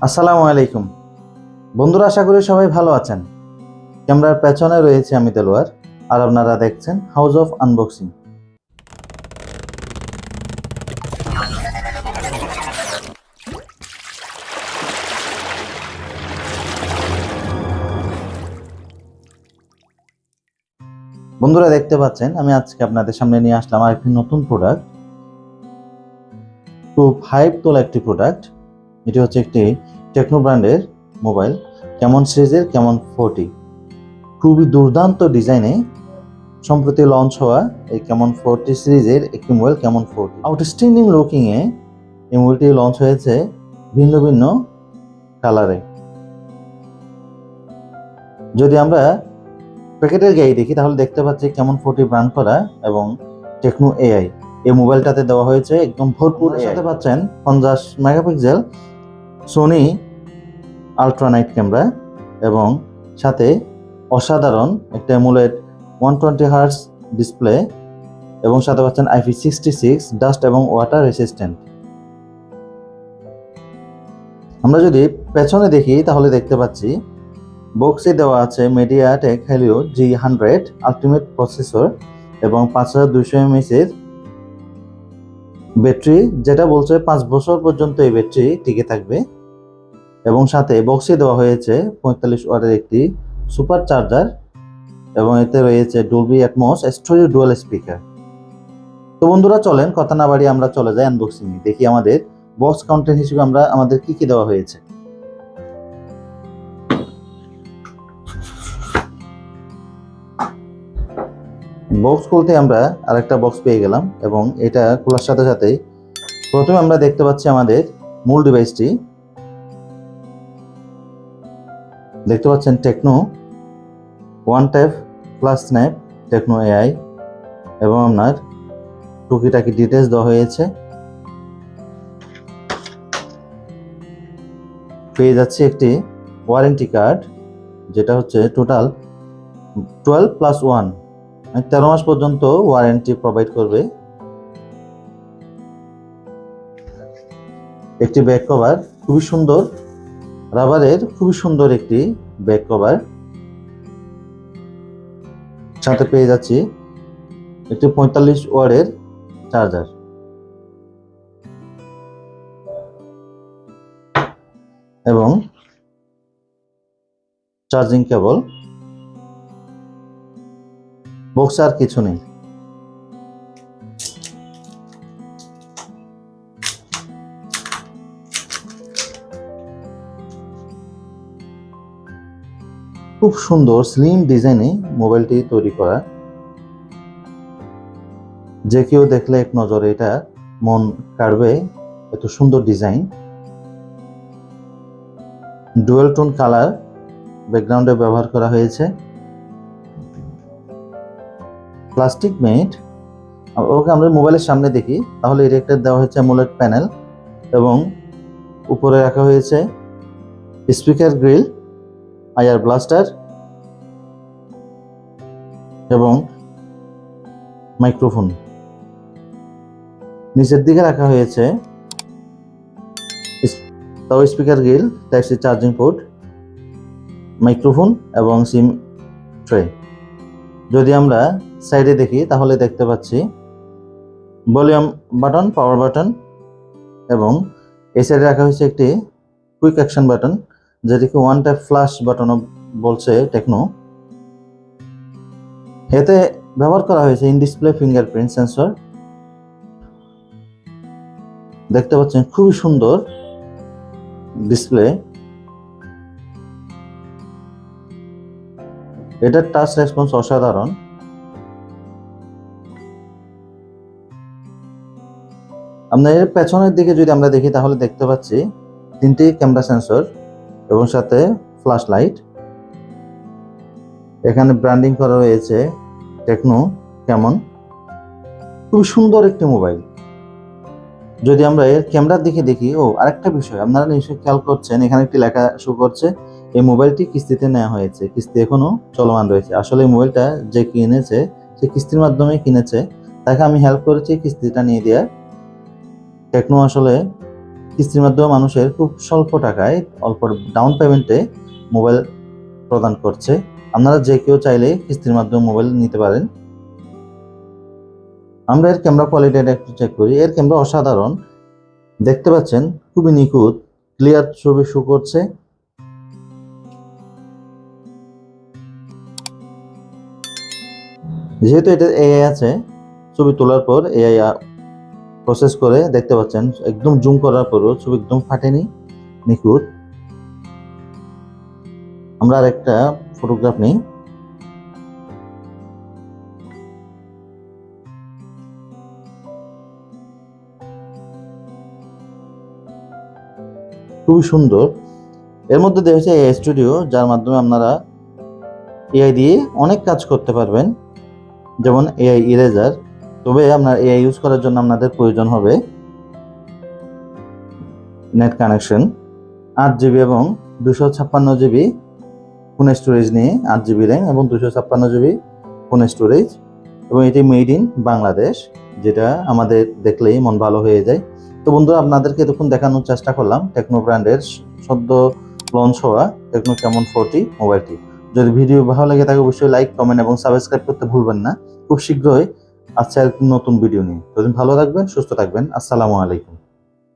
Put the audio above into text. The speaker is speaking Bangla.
আসসালামু আলাইকুম বন্ধুরা, আশা করি সবাই ভালো আছেন। ক্যামেরার পেছনে রয়েছে আমি দেলোয়ার, আর আপনারা দেখছেন হাউস অফ আনবক্সিং। বন্ধুরা, দেখতে পাচ্ছেন আমি আজকে আপনাদের সামনে নিয়ে আসলাম আরেকটি নতুন প্রোডাক্ট, খুব হাইপ তোলা একটি প্রোডাক্ট। এটি হচ্ছে একটি টেকনো ব্র্যান্ডের মোবাইল, কেমন সিরিজের কেমন 40। খুবই দুর্দান্ত ডিজাইনে সম্প্রতি লঞ্চ হওয়া এই কেমন 40 সিরিজের একটি মোবাইল কেমন 40। আউটস্ট্যান্ডিং লুকিংয়ে এই মোবাইলটি লঞ্চ হয়েছে ভিন্ন ভিন্ন কালারে। যদি আমরা প্যাকেটের গায়ে দেখি তাহলে দেখতে পাচ্ছি কেমন 40 ব্র্যান্ড করা এবং টেকনো এআই এই মোবাইলটাতে দেওয়া হয়েছে একদম ভরপুর। সাথে পাচ্ছেন 50 megapixel Sony ultra night camera এবং সাথে অসাধারণ একটা অ্যামোলেড 120 হার্টজ ডিসপ্লে এবং সাথে পাচ্ছেন IP66 ডাস্ট এবং ওয়াটার রেসিস্ট্যান্ট। আমরা যদি পেছনে দেখি তাহলে দেখতে পাচ্ছি বক্সে দেওয়া আছে MediaTek Helio G100 ultimate processor এবং 5200 mAh এর ব্যাটারি, যেটা বলছে 5 বছর পর্যন্ত এই ব্যাটারি টিকে থাকবে। এবং সাথে বক্সে দেওয়া হয়েছে 45 ওয়াটের একটি সুপার চার্জার এবং এতে রয়েছে ডলবি অ্যাটমস স্টোরিও ডুয়াল স্পিকার। তো বন্ধুরা, চলেন কথা না বাড়িয়ে আমরা চলে যাই আনবক্সিং এ, দেখি আমাদের বক্স কন্টেন্ট হিসেবে আমাদের কি কি দেওয়া হয়েছে। বক্স খুলতে আমরা আরেকটা বক্স পেয়ে গেলাম এবং এটা খোলার সাথে সাথেই প্রথমে আমরা দেখতে পাচ্ছি আমাদের মূল ডিভাইসটি। দেখতে পাচ্ছেন Tecno one type plus snap Tecno AI এবং আপনার টুকিটাকি ডিটেলস দেওয়া হয়েছে। পেয়ে যাচ্ছে একটি ওয়ারেন্টি কার্ড, যেটা হচ্ছে টোটাল 12+1 13 মাস পর্যন্ত ওয়ারেন্টি প্রোভাইড করবে। একটি ব্যাক কভার, খুবই সুন্দর রাবারের, খুবই সুন্দর একটি ব্যাক কভার। সাথে পেয়ে যাচ্ছি একটি 45 ওয়াটের চার্জার এবং চার্জিং কেবল। বক্সে আর কিছু নেই। খুব সুন্দর স্লিম ডিজাইনে মোবাইলটি তৈরি করা, যে কেউ দেখলে এক নজরে এটা মন কাড়বে, এত সুন্দর ডিজাইন। ডুয়াল টোন কালার ব্যাকগ্রাউন্ডে ব্যবহার করা হয়েছে। প্লাস্টিক মেট। ওকে আমরা মোবাইলের সামনে দেখি তাহলে এর একটা দেওয়া হয়েছে অ্যামোলেড প্যানেল এবং উপরে রাখা হয়েছে স্পিকার গ্রিল, আইআর ব্লাস্টার এবং মাইক্রোফোন। নিচের দিকে রাখা হয়েছে তাও speaker grill, type C charging port, microphone এবং সিম ট্রে। যদি আমরা সাইডে দেখি তাহলে দেখতে পাচ্ছি ভলিউম বাটন, পাওয়ার বাটন এবং এই সাইডে রাখা হয়েছে একটি কুইক অ্যাকশন বাটন, যেটিকে ওয়ান টাইপ ফ্ল্যাশ বাটনও বলছে টেকনো। এতে ব্যবহার করা হয়েছে ইন ডিসপ্লে ফিঙ্গারপ্রিন্ট সেন্সর। দেখতে পাচ্ছেন খুবই সুন্দর ডিসপ্লে। এটার টাচ রেসপন্স অসাধারণ। আপনার পেছনের দিকে যদি আমরা দেখি তাহলে দেখতে পাচ্ছি 3টি ক্যামেরা সেন্সর এবং সাথে ফ্ল্যাশ লাইট। এখানে ব্র্যান্ডিং করা হয়েছে টেকনো কেমন। খুবই সুন্দর একটি মোবাইল। যদি আমরা এর ক্যামেরার দিকে দেখি, আরেকটা বিষয় আপনারা নিশ্চয়ই খেয়াল করছেন, এখানে একটি লেখা শো করছে এই মোবাইলটি কিস্তিতে নেওয়া হয়েছে, কিস্তি এখনো চলমান রয়েছে। আসলে এই মোবাইলটা যে কিনেছে সে কিস্তির মাধ্যমে কিনেছে, তাকে আমি হেল্প করেছি কিস্তিটা নিয়ে দেওয়ার। টেকনো আসলে কিস্তির মাধ্যমে মানুষের খুব স্বল্প টাকায় অল্প ডাউন পেমেন্টে মোবাইল প্রদান করছে। আপনারা যে কেউ চাইলে কিস্তির মাধ্যমে মোবাইল নিতে পারেন। আমরা এর ক্যামেরা কোয়ালিটিটা একটু চেক করি। এর ক্যামেরা অসাধারণ, দেখতে পাচ্ছেন খুবই নিখুঁত, ক্লিয়ার ছবি শো করছে। যেহেতু এটা এআই আছে, ছবি তোলার পর এআই প্রসেস করে দেখতে পাচ্ছেন একদম জুম করার পরও ছবি একদম ফাটেনি, নিখুঁত। আমরা আর একটা ফটোগ্রাফ নিই। খুবই সুন্দর। এর মধ্যে দেওয়া হয়েছে এআই স্টুডিও, যার মাধ্যমে আপনারা এআই দিয়ে অনেক কাজ করতে পারবেন, যেমন এআই ইরেজার। তবে আপনার এআই ইউজ করার জন্য আপনাদের প্রয়োজন হবে নেট কানেকশন। 8 GB এবং 256 GB ফোন স্টোরেজ নিয়ে, 8 GB র্যাম এবং 256 GB ফোন স্টোরেজ, এবং এটি মেড ইন বাংলাদেশ, যেটা আমাদের দেখলেই মন ভালো হয়ে যায়। তো বন্ধুরা, আপনাদেরকে এতক্ষণ দেখানোর চেষ্টা করলাম টেকনো ব্র্যান্ডের সদ্য লঞ্চ হওয়া টেকনো ক্যামন 40 মোবাইলটি। যদি ভিডিও ভালো লাগে থাকে অবশ্যই লাইক, কমেন্ট এবং সাবস্ক্রাইব করতে ভুলবেন না। খুব শীঘ্রই আজকে নতুন ভিডিও নিয়ে। ততদিন ভালো থাকবেন, সুস্থ থাকবেন। আসসালামু আলাইকুম।